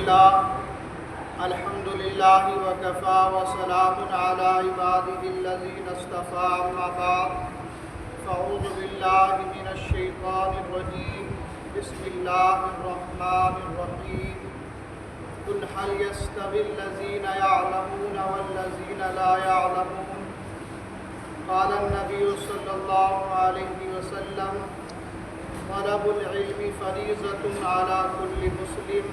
لله الحمد لله وكفى وسلام على عباده الذين اصطفى أما بعد فأعوذ بالله من الشيطان الرجيم بسم الله الرحمن الرحيم قل هل يستوي الذين يعلمون والذين لا يعلمون قال النبي صلى الله عليه وسلم طلب العلم فريضة على كل مسلم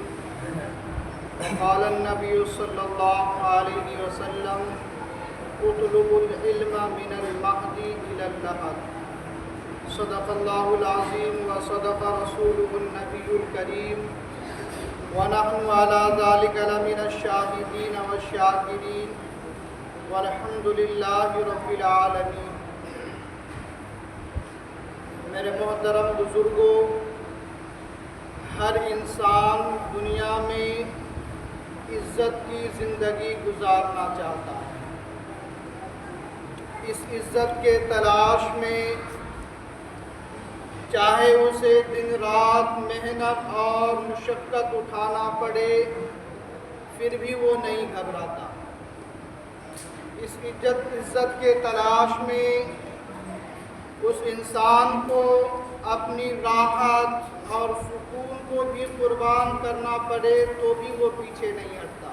وقال النبي صلى الله عليه وسلم اطلبوا العلم من المهد إلى اللحد صدق الله العظيم وصدق رسوله النبي الكريم ونحن على ذلك لمن الشاهدين والشاكرين والحمد لله رب العالمين۔ میرے محترم بزرگوں، ہر انسان دنیا میں عزت کی زندگی گزارنا چاہتا ہے۔ اس عزت کے تلاش میں چاہے اسے دن رات محنت اور مشقت اٹھانا پڑے پھر بھی وہ نہیں گھبراتا۔ اس عزت کے تلاش میں اس انسان کو اپنی راحت اور سکون کو بھی قربان کرنا پڑے تو بھی وہ پیچھے نہیں ہٹتا۔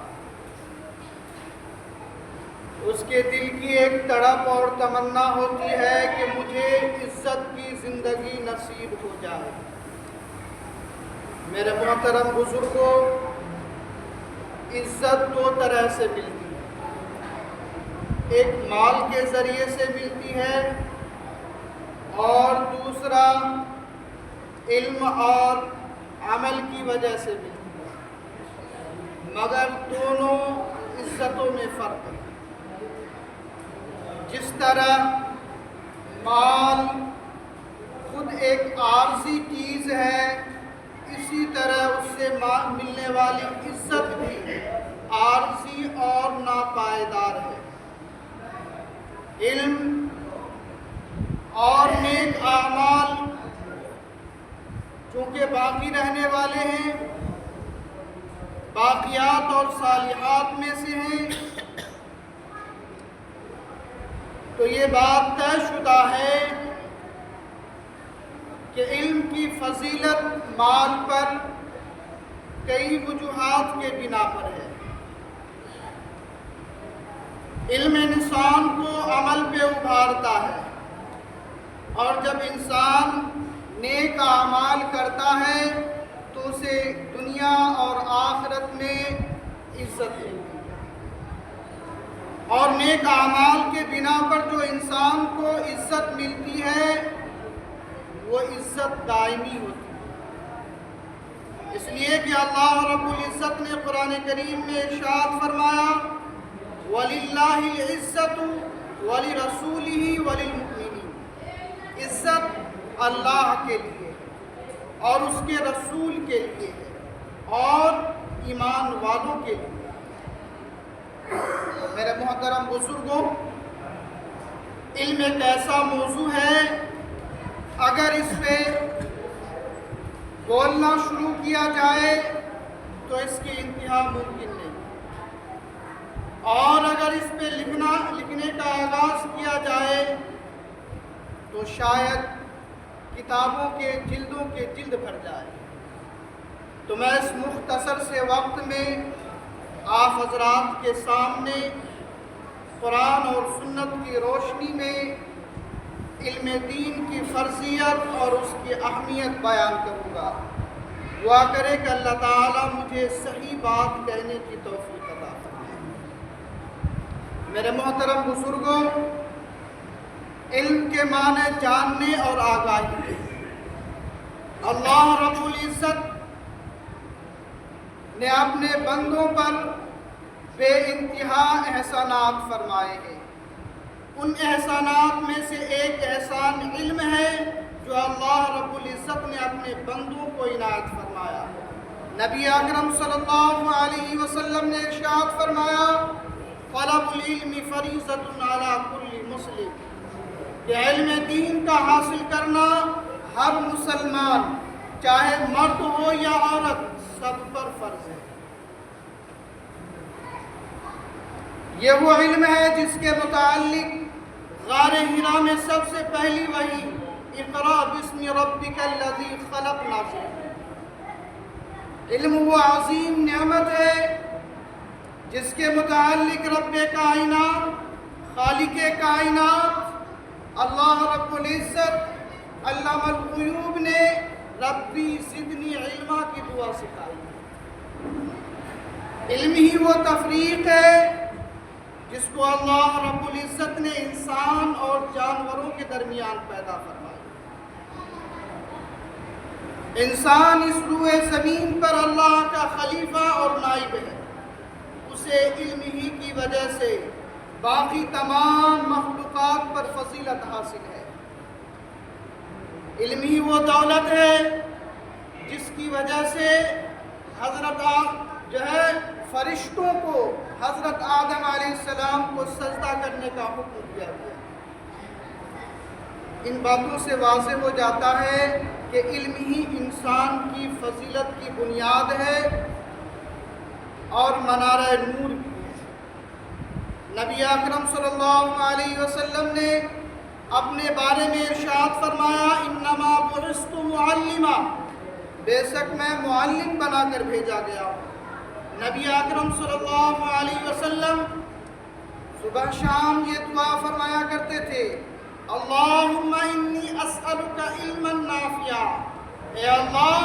اس کے دل کی ایک تڑپ اور تمنا ہوتی ہے کہ مجھے عزت کی زندگی نصیب ہو جائے۔ میرے محترم بزرگوں، عزت دو طرح سے ملتی ہے، ایک مال کے ذریعے سے ملتی ہے اور دوسرا علم اور عمل کی وجہ سے ملتی ہے، مگر دونوں عزتوں میں فرق ہے۔ جس طرح مال خود ایک عارضی چیز ہے، اسی طرح اس سے ملنے والی عزت بھی عارضی اور ناپائیدار ہے۔ علم اور نیک اعمال چونکہ باقی رہنے والے ہیں، باقیات اور صالحات میں سے ہیں، تو یہ بات طے شدہ ہے کہ علم کی فضیلت مال پر کئی وجوہات کے بنا پر ہے۔ علم انسان کو عمل پہ ابھارتا ہے، اور جب انسان نیک اعمال کرتا ہے تو اسے دنیا اور آخرت میں عزت ملتی ہے، اور نیک اعمال کے بنا پر جو انسان کو عزت ملتی ہے وہ عزت دائمی ہوتی ہے۔ اس لیے کہ اللہ رب العزت نے قرآن کریم میں ارشاد فرمایا وَلِلَّهِ الْعِزَّةُ وَلِرَسُولِهِ وَلِلْمُؤْمِنِينَ، عزت اللہ کے لیے اور اس کے رسول کے لیے ہے اور ایمان والوں کے لیے۔ میرے محترم بزرگوں، علم ایک ایسا موضوع ہے اگر اس پہ بولنا شروع کیا جائے تو اس کی انتہا ممکن نہیں، اور اگر اس پہ لکھنے کا آغاز کیا جائے تو شاید کتابوں کے جلدوں کے جلد بھر جائے۔ تو میں اس مختصر سے وقت میں آپ حضرات کے سامنے قرآن اور سنت کی روشنی میں علم دین کی فرضیت اور اس کی اہمیت بیان کروں گا۔ دعا کرے کہ اللہ تعالیٰ مجھے صحیح بات کہنے کی توفیق عطا فرمائے۔ میرے محترم بزرگوں، علم کے معنی جاننے اور آگاہی ہے۔ اللہ رب العزت نے اپنے بندوں پر بے انتہا احسانات فرمائے ہیں۔ ان احسانات میں سے ایک احسان علم ہے جو اللہ رب العزت نے اپنے بندوں کو عنایت فرمایا۔ نبی اکرم صلی اللہ علیہ وسلم نے ارشاد فرمایا طلب العلم فریضۃ علی کل مسلم، کہ علم دین کا حاصل کرنا ہر مسلمان چاہے مرد ہو یا عورت سب پر فرض ہے۔ یہ وہ علم ہے جس کے متعلق غار حرا میں سب سے پہلی وحی اقرأ باسم ربک الذی خلق نازل ہے۔ علم وہ عظیم نعمت ہے جس کے متعلق رب کائنات، خالق کائنات اللہ رب العزت علام الغیوب نے ربی زدنی علما کی دعا سکھائی۔ علم ہی وہ تفریق ہے جس کو اللہ رب العزت نے انسان اور جانوروں کے درمیان پیدا فرمایا۔ انسان اس روئے زمین پر اللہ کا خلیفہ اور نائب ہے، اسے علم ہی کی وجہ سے باقی تمام مخلوقات پر فضیلت حاصل ہے۔ علم ہی وہ دولت ہے جس کی وجہ سے حضرت فرشتوں کو حضرت آدم علیہ السلام کو سجدہ کرنے کا حکم دیا گیا۔ ان باتوں سے واضح ہو جاتا ہے کہ علم ہی انسان کی فضیلت کی بنیاد ہے اور منارہ نور بھی ہے۔ نبی اکرم صلی اللہ علیہ وسلم نے اپنے بارے میں ارشاد فرمایا انما بعثت معلما، بے شک میں معلم بنا کر بھیجا گیا ہوں۔ نبی اکرم صلی اللہ علیہ وسلم صبح شام یہ دعا فرمایا کرتے تھے اللہم انی اسألک علما نافعا، اے اللہ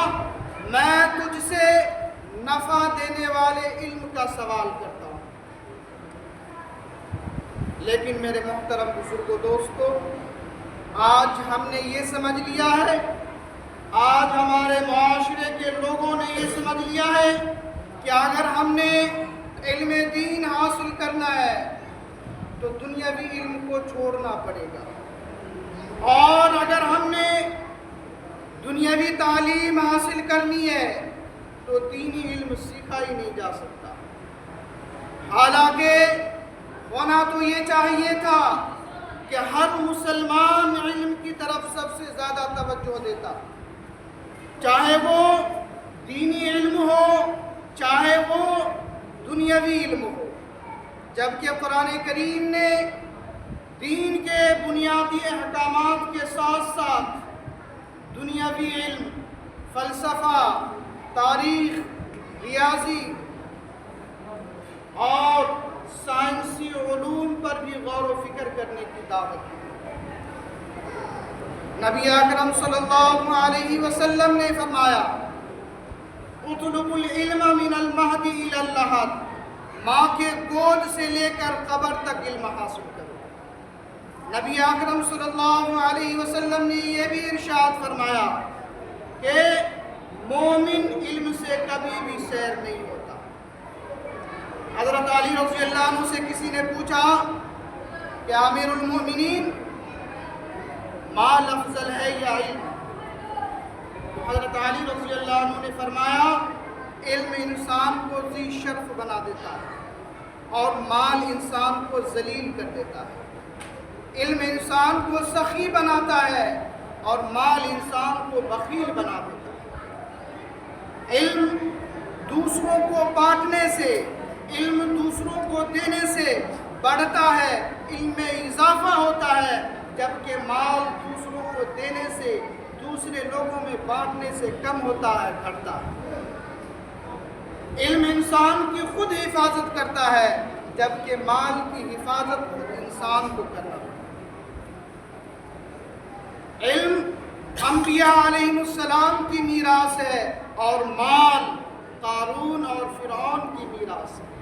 میں تجھ سے نفع دینے والے علم کا سوال کرتا ہوں۔ لیکن میرے محترم بزرگوں دوستو، آج ہم نے یہ سمجھ لیا ہے، آج ہمارے معاشرے کے لوگوں نے یہ سمجھ لیا ہے کہ اگر ہم نے علم دین حاصل کرنا ہے تو دنیاوی علم کو چھوڑنا پڑے گا، اور اگر ہم نے دنیاوی تعلیم حاصل کرنی ہے تو دینی علم سیکھا ہی نہیں جا سکتا۔ حالانکہ ہونا تو یہ چاہیے تھا کہ ہر مسلمان علم کی طرف سب سے زیادہ توجہ دیتا، چاہے وہ دینی علم ہو چاہے وہ دنیاوی علم ہو، جبکہ قرآن کریم نے دین کے بنیادی احکامات کے ساتھ ساتھ دنیاوی علم، فلسفہ، تاریخ، ریاضی اور سائنسی علوم پر بھی غور و فکر کرنے کی دعوت دی۔ نبی اکرم صلی اللہ علیہ وسلم نے فرمایا اطلبوا العلم من المہد الی اللحد، ماں کے گود سے لے کر قبر تک علم حاصل کرو۔ نبی اکرم صلی اللہ علیہ وسلم نے یہ بھی ارشاد فرمایا کہ مومن علم سے کبھی بھی سیر نہیں ہوتا۔ حضرت علی رضی اللہ عنہ سے کسی نے پوچھا کہ امیر المؤمنین مال افضل ہے یا علم؟ تو حضرت علی رضی اللہ عنہ نے فرمایا علم انسان کو ذی شرف بنا دیتا ہے اور مال انسان کو ذلیل کر دیتا ہے۔ علم انسان کو سخی بناتا ہے اور مال انسان کو بخیل بنا دیتا ہے۔ علم دوسروں کو بانٹنے سے، علم دوسروں کو دینے سے بڑھتا ہے، علم میں اضافہ ہوتا ہے، جبکہ مال دوسروں کو دینے سے، دوسرے لوگوں میں بانٹنے سے کم ہوتا ہے، گھٹتا ہے۔ علم انسان کی خود حفاظت کرتا ہے، جبکہ مال کی حفاظت خود انسان کو کرنا ہے۔ علم انبیاء علیہ السلام کی میراث ہے اور مال قارون اور فرعون کی میراث ہے۔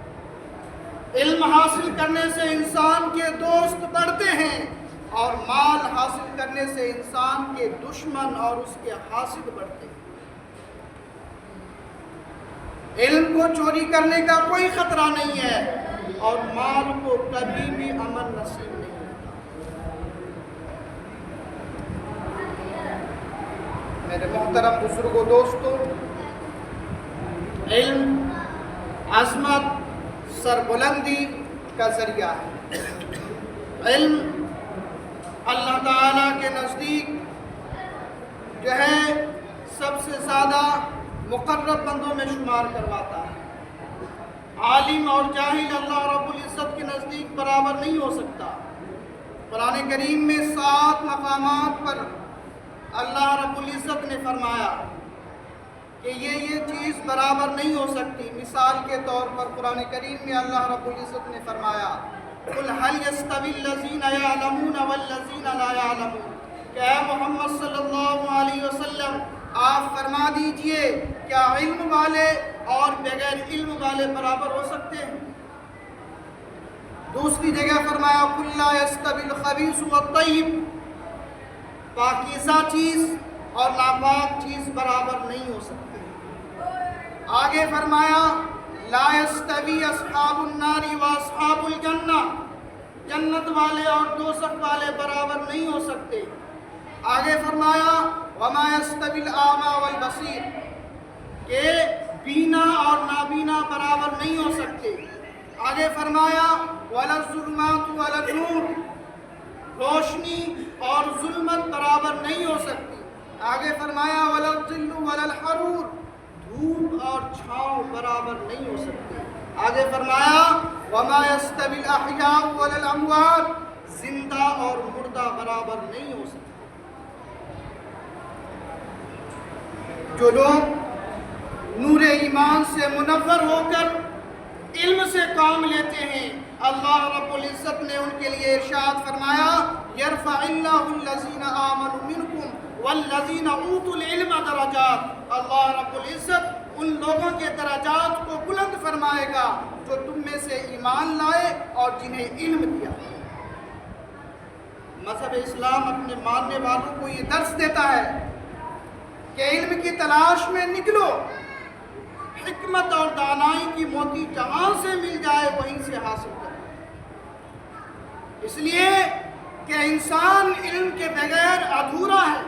علم حاصل کرنے سے انسان کے دوست بڑھتے ہیں اور مال حاصل کرنے سے انسان کے دشمن اور اس کے حاسد بڑھتے ہیں۔ علم کو چوری کرنے کا کوئی خطرہ نہیں ہے اور مال کو کبھی بھی امن نصیب نہیں ہوتا۔ میرے محترم بزرگوں دوستو، علم عظمت، سربلندی کا ذریعہ ہے۔ علم اللہ تعالیٰ کے نزدیک جو ہے سب سے زیادہ مقرب بندوں میں شمار کرواتا ہے۔ عالم اور جاہل اللہ رب العزت کے نزدیک برابر نہیں ہو سکتا۔ قرآن کریم میں 7 مقامات پر اللہ رب العزت نے فرمایا کہ یہ چیز برابر نہیں ہو سکتی۔ مثال کے طور پر قرآن کریم میں اللہ رب العزت نے فرمایا قُلْ هَلْ يَسْتَوِي الَّذِينَ يَعْلَمُونَ وَالَّذِينَ لَا يَعْلَمُونَ کہ اے محمد صلی اللہ علیہ وسلم آپ فرما دیجئے کیا علم والے اور بغیر علم والے برابر ہو سکتے ہیں؟ دوسری جگہ فرمایا قُلْ لَا يَسْتَوِي الْخَبِيثُ وَالطَّيِّبُ پاکیزہ چیز اور ناپاک چیز برابر نہیں ہو سکتی۔ آگے فرمایا لا يستوی اصحاب النار واصحاب الجنہ جنت والے اور دوزخ والے برابر نہیں ہو سکتے۔ آگے فرمایا وما يستوی الاعمی والبصیر کہ بینا اور نابینا برابر نہیں ہو سکتے۔ آگے فرمایا ولا الظلمات ولا النور روشنی اور ظلمت برابر نہیں ہو سکتی۔ آگے فرمایا ولا الظل ولا الحرور دھوپ اور چھاؤں برابر نہیں ہو سکتی۔ آگے فرمایا وما يستوی الاحیاء ولا الاموات زندہ اور مردہ برابر نہیں ہو سکتے۔ جو لوگ نور ایمان سے منور ہو کر علم سے کام لیتے ہیں اللہ رب العزت نے ان کے لیے ارشاد فرمایا یرفع اللہ الذین آمنوا منکم والذین اوتوا العلم درجات اللہ رب العزت ان لوگوں کے درجات کو بلند فرمائے گا جو تم میں سے ایمان لائے اور جنہیں علم دیا۔ مذہب اسلام اپنے ماننے والوں کو یہ درس دیتا ہے کہ علم کی تلاش میں نکلو، حکمت اور دانائی کی موتی جہاں سے مل جائے وہیں سے حاصل کرو، اس لیے کہ انسان علم کے بغیر ادھورا ہے۔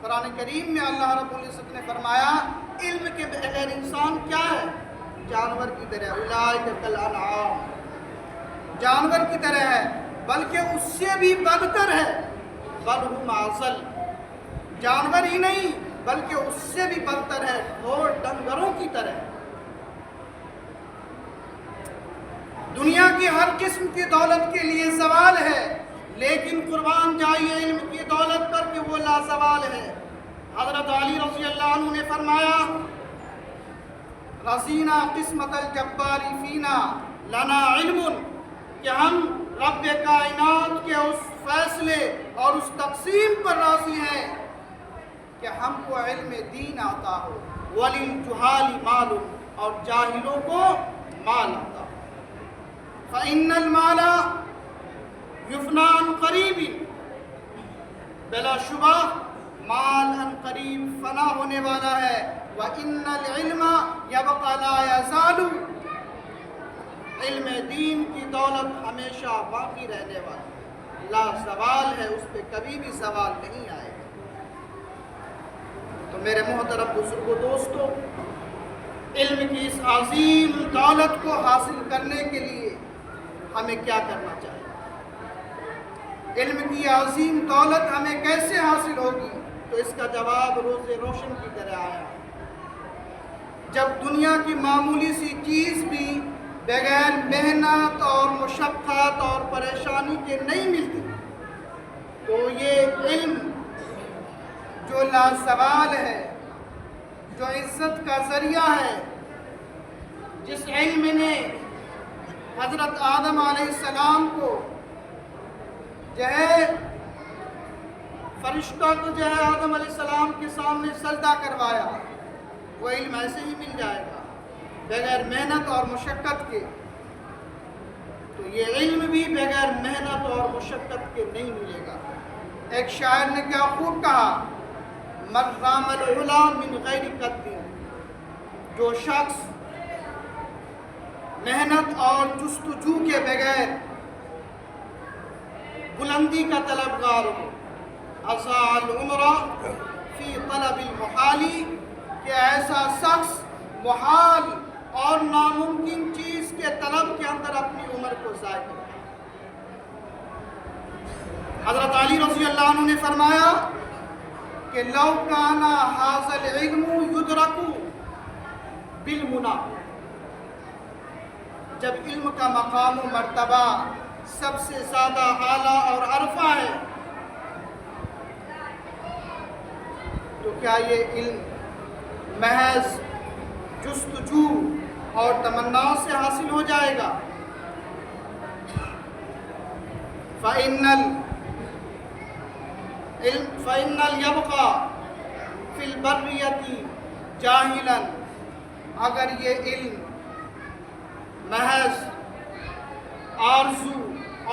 قرآن کریم میں اللہ رب العزت نے فرمایا علم کے بغیر انسان کیا ہے؟ جانور کی طرح، اولئک کالانعام جانور کی طرح ہے، بلکہ اس سے بھی بدتر ہے، بل ہم اضل جانور ہی نہیں بلکہ اس سے بھی بدتر ہے، اور ڈنگروں کی طرح۔ دنیا کی ہر قسم کی دولت کے لیے زوال ہے، لیکن قربان جائیے علم کی دولت پر کہ وہ لازوال ہے۔ حضرت علی رضی اللہ عنہ نے فرمایا رضینا قسمت الجبار فینا لنا علم کہ ہم رب کائنات کے اس فیصلے اور اس تقسیم پر راضی ہیں کہ ہم کو علم دین آتا ہو، وللجہال مال اور جاہلوں کو مال آتا ہو۔ فإن المال یفنا عن قریب بلا شبہ مال عن قریب فنا ہونے والا ہے، وإن العلم یبقى لا یزال علم دین کی دولت ہمیشہ باقی رہنے والی لا زوال ہے، اس پہ کبھی بھی زوال نہیں آئے۔ تو میرے محترم بزرگوں دوستو، علم کی اس عظیم دولت کو حاصل کرنے کے لیے ہمیں کیا کرنا چاہیے؟ علم کی عظیم دولت ہمیں کیسے حاصل ہوگی؟ تو اس کا جواب روز روشن کی طرح آیا۔ جب دنیا کی معمولی سی چیز بھی بغیر محنت اور مشقت اور پریشانی کے نہیں ملتی، تو یہ علم جو لازوال ہے، جو عزت کا ذریعہ ہے، جس علم نے حضرت آدم علیہ السلام کو جو ہے فرشتوں کو جو ہے آدم علیہ السلام کے سامنے سجدہ کروایا، وہ علم ایسے ہی مل جائے گا بغیر محنت اور مشقت کے؟ تو یہ علم بھی بغیر محنت اور مشقت کے نہیں ملے گا۔ ایک شاعر نے کیا خوب کہا من رام العلا من غیر قد جو شخص محنت اور جستجو کے بغیر بلندی کا طلبگار ہو، اضاع العمر فی طلب المحال کہ ایسا شخص محال اور ناممکن چیز کے طلب کے اندر اپنی عمر کو ضائع کرے۔ حضرت علی رضی اللہ عنہ نے فرمایا کہ لو کان ھذا العلم یدرک بالمنی جب علم کا مقام و مرتبہ سب سے زیادہ اعلیٰ اور عرفہ ہے، تو کیا یہ علم محض جستجو اور تمناؤں سے حاصل ہو جائے گا؟ فَإِنَّ الْيَبْقَى فِي الْبَرِّيَّةِ جَاهِلًا، اگر یہ علم محض آرزو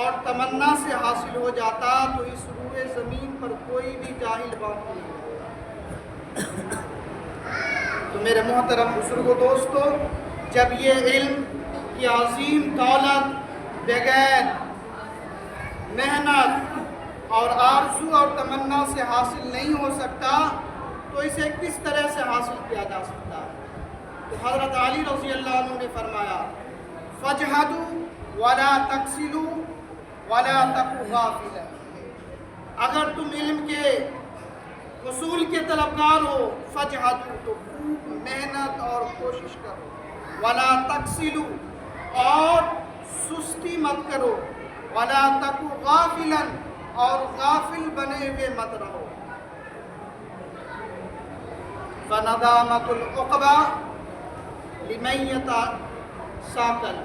اور تمنا سے حاصل ہو جاتا تو اس روئے زمین پر کوئی بھی جاہل باقی نہیں ہوتا۔ تو میرے محترم بزرگوں دوستو، جب یہ علم کی عظیم دولت بغیر محنت اور آرزو اور تمنا سے حاصل نہیں ہو سکتا تو اسے کس طرح سے حاصل کیا جا سکتا ہے؟ تو حضرت علی رضی اللہ عنہ نے فرمایا، فَاجْهَدُوا وَلَا تَكْسِلُوا وَلَا تَكُوا غَافِلًا، اگر تم علم کے حصول کے طلبگار ہو، فَاجْهَدُوا تو خوب محنت اور کوشش کرو، وَلَا تَكْسِلُوا اور سستی مت کرو، وَلَا تَكُوا غَافِلًا اور غافل بنے ہوئے مت رہو۔ فَنَدَامَةُ الْعُقْبَى لِمَن يَتَسَاءَلُ،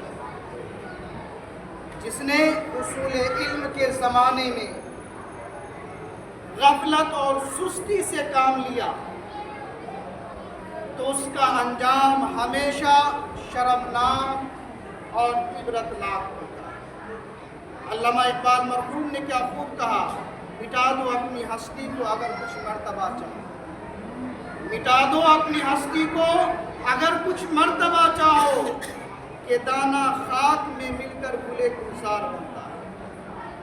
جس نے حصول علم کے زمانے میں غفلت اور سستی سے کام لیا تو اس کا انجام ہمیشہ شرمناک اور عبرتناک ہوتا ہے۔ علامہ اقبال مرحوم نے کیا خوب کہا، مٹا دو اپنی ہستی کو اگر کچھ مرتبہ چاہو، مٹا دو اپنی ہستی کو اگر کچھ مرتبہ چاہو، کہ دانہ خاک میں مل کر گلے گلزار بنتا ہے۔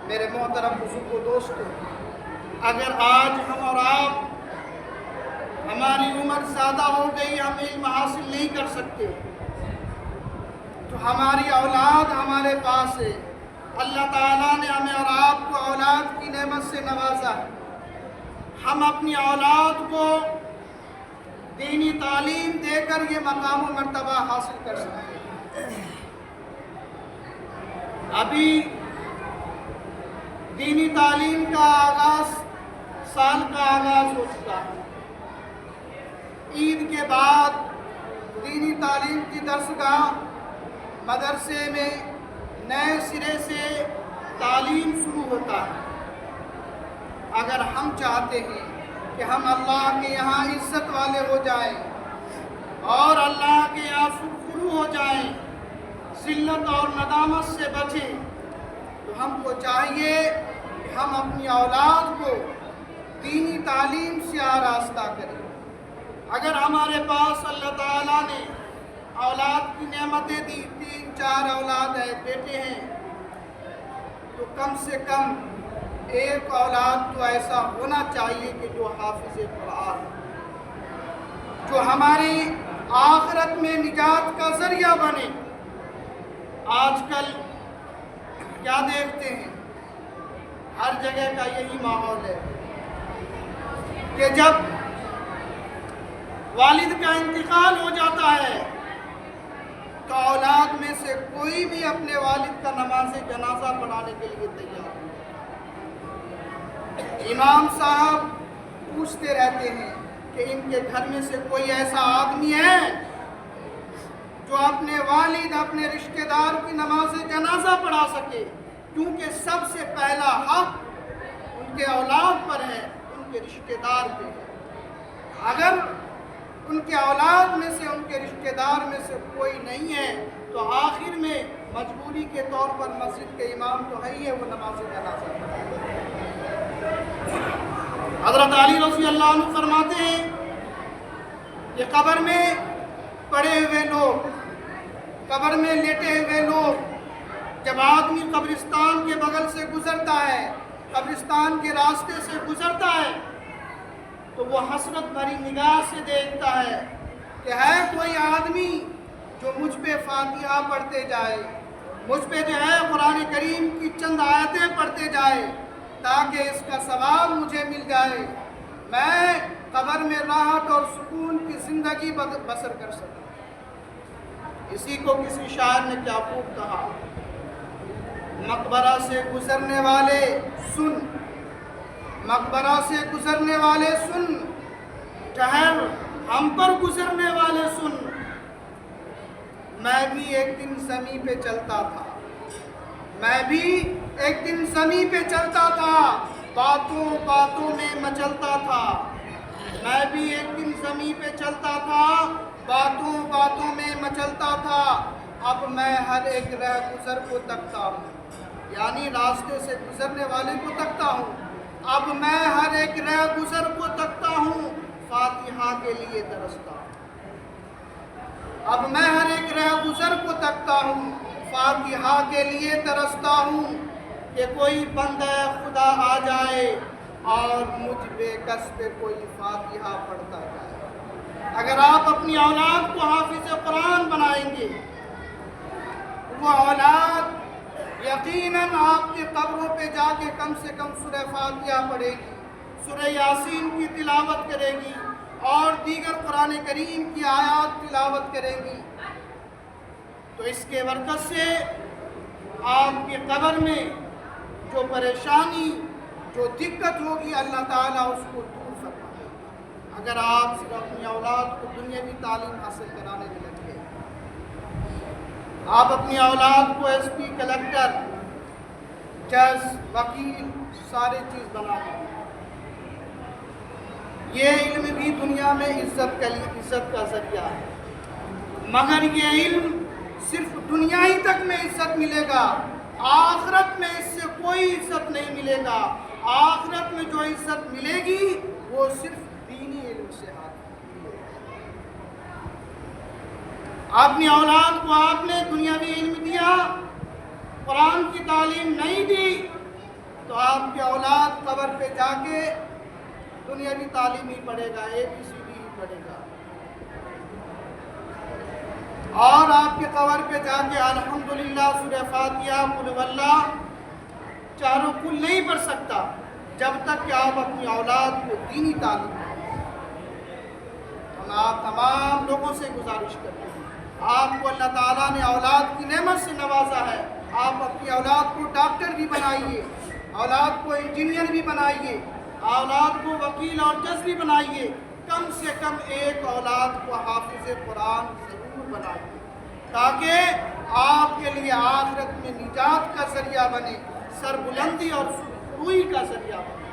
میرے محترم بزرگوں دوستو، اگر آج ہم اور آپ، ہماری عمر زیادہ ہو گئی، ہم علم حاصل نہیں کر سکتے، تو ہماری اولاد ہمارے پاس ہے۔ اللہ تعالیٰ نے ہمیں اور آپ کو اولاد کی نعمت سے نوازا ہے۔ ہم اپنی اولاد کو دینی تعلیم دے کر یہ مقام و مرتبہ حاصل کر سکتے ہیں۔ ابھی دینی تعلیم کا آغاز، سال کا آغاز ہو چکا ہے۔ عید کے بعد دینی تعلیم کی درسگاہ مدرسے میں نئے سرے سے تعلیم شروع ہوتا ہے۔ اگر ہم چاہتے ہیں کہ ہم اللہ کے یہاں عزت والے ہو جائیں اور اللہ کے یہاں سرخرو ہو جائیں، ذلت اور ندامت سے بچیں، تو ہم کو چاہیے کہ ہم اپنی اولاد کو دینی تعلیم سے آراستہ کریں۔ اگر ہمارے پاس اللہ تعالیٰ نے اولاد کی نعمتیں دی، 3-4 اولاد ہیں، بیٹے ہیں، تو کم سے کم ایک اولاد تو ایسا ہونا چاہیے کہ جو حافظ قرآن، جو ہماری آخرت میں نجات کا ذریعہ بنے۔ آج کل کیا دیکھتے ہیں، ہر جگہ کا یہی ماحول ہے کہ جب والد کا انتقال ہو جاتا ہے تو اولاد میں سے کوئی بھی اپنے والد کا نماز جنازہ پڑھانے کے لیے تیار نہیں۔ امام صاحب پوچھتے رہتے ہیں کہ ان کے گھر میں سے کوئی ایسا آدمی ہے جو اپنے والد، اپنے رشتہ دار کی نماز جنازہ پڑھا سکے، کیونکہ سب سے پہلا حق ان کے اولاد پر ہے، ان کے رشتہ دار پہ ہے۔ اگر ان کے اولاد میں سے، ان کے رشتہ دار میں سے کوئی نہیں ہے تو آخر میں مجبوری کے طور پر مسجد کے امام تو ہے ہی ہے، وہ نماز جنازہ پڑھائے۔ حضرت علی رضی اللہ عنہ فرماتے ہیں کہ قبر میں پڑے ہوئے لوگ، قبر میں لیٹے ہوئے لوگ، جب آدمی قبرستان کے بغل سے گزرتا ہے، قبرستان کے راستے سے گزرتا ہے، تو وہ حسرت بھری نگاہ سے دیکھتا ہے کہ ہے کوئی آدمی جو مجھ پہ فاتحہ پڑھتے جائے، مجھ پہ جو ہے قرآن کریم کی چند آیتیں پڑھتے جائے تاکہ اس کا ثواب مجھے مل جائے، میں قبر میں راحت اور سکون کی زندگی بسر کر سکوں۔ اسی کو کسی شاعر نے کیا خوب کہا، مقبرہ سے گزرنے والے سن، مقبرہ سے گزرنے والے سن، ٹھہر ہم پر گزرنے والے سن، میں بھی ایک دن زمین پہ چلتا تھا، میں بھی ایک دن زمین پہ چلتا تھا، باتوں باتوں میں مچلتا تھا، میں بھی ایک دن زمین پہ چلتا تھا، باتوں باتوں میں مچلتا تھا، اب میں ہر ایک رہ گزر کو تکتا ہوں، یعنی راستے سے گزرنے والے کو تکتا ہوں، اب میں ہر ایک رہ گزر کو تکتا ہوں، فاتحہ کے لیے ترستا ہوں، اب میں ہر ایک رہ گزر کو تکتا ہوں، فاتحہ کے لیے ترستا ہوں، کہ کوئی بندہ خدا آ جائے اور مجھ بے کس پہ کوئی فاتحہ پڑھتا جائے۔ اگر آپ اپنی اولاد کو حافظ قرآن بنائیں گے، وہ اولاد یقیناً آپ کی قبروں پہ جا کے کم سے کم سورہ فاتحہ پڑھے گی، سورہ یاسین کی تلاوت کرے گی اور دیگر قرآن کریم کی آیات تلاوت کریں گی، تو اس کے برکت سے آپ کی قبر میں جو پریشانی، جو دقت ہوگی، اللہ تعالیٰ اس کو دور فرمائے گا۔ اگر آپ صرف اپنی اولاد کو دنیاوی تعلیم حاصل کرانے میں لگے، آپ اپنی اولاد کو ایس پی، کلکٹر، جج، وکیل سارے چیز بنا دیں، یہ علم بھی دنیا میں عزت کا ذریعہ ہے، مگر یہ علم صرف دنیا ہی تک میں عزت ملے گا، آخرت میں اس سے کوئی عزت نہیں ملے گا۔ آخرت میں جو عزت ملے گی وہ صرف دینی علم سے حاصل ہے۔ اپنی اولاد کو آپ نے دنیاوی علم دیا، قرآن کی تعلیم نہیں دی، تو آپ کی اولاد قبر پہ جا کے دنیاوی تعلیم ہی پڑھے گا، ABCD ہی پڑھے گا، اور آپ کے قبر پہ جا کے الحمدللہ، سورہ فاتحہ، قل هو اللہ چاروں کل نہیں پڑھ سکتا جب تک کہ آپ اپنی اولاد کو دینی تعلیم دیں۔ ہم آپ تمام لوگوں سے گزارش کرتے ہیں، آپ کو اللہ تعالیٰ نے اولاد کی نعمت سے نوازا ہے، آپ اپنی اولاد کو ڈاکٹر بھی بنائیے، اولاد کو انجینئر بھی بنائیے، اولاد کو وکیل اور جج بھی بنائیے، کم سے کم ایک اولاد کو حافظ قرآن ضرور بنائیے، تاکہ آپ کے لیے آخرت میں نجات کا ذریعہ بنے، سربلندی اور سرخروئی کا ذریعہ بنے۔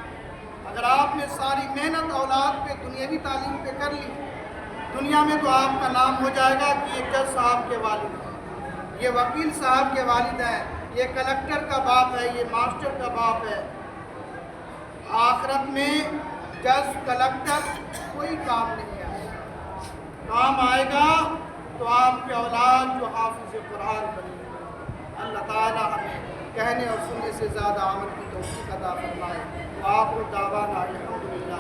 اگر آپ نے ساری محنت اولاد پہ دنیاوی تعلیم پہ کر لی، دنیا میں تو آپ کا نام ہو جائے گا کہ یہ جج صاحب کے والد ہیں، یہ وکیل صاحب کے والد ہیں، یہ کلکٹر کا باپ ہے، یہ ماسٹر کا باپ ہے۔ آخرت میں جج، کلکٹر کوئی کام نہیں آئے گا، کام آئے گا تو آپ کی اولاد جو حافظ قرآن بنے گی۔ اللہ تعالیٰ ہمیں کہنے اور سننے سے زیادہ عمل کی توفیق عطا فرمائے۔ وآخر دعوانا الحمدللہ۔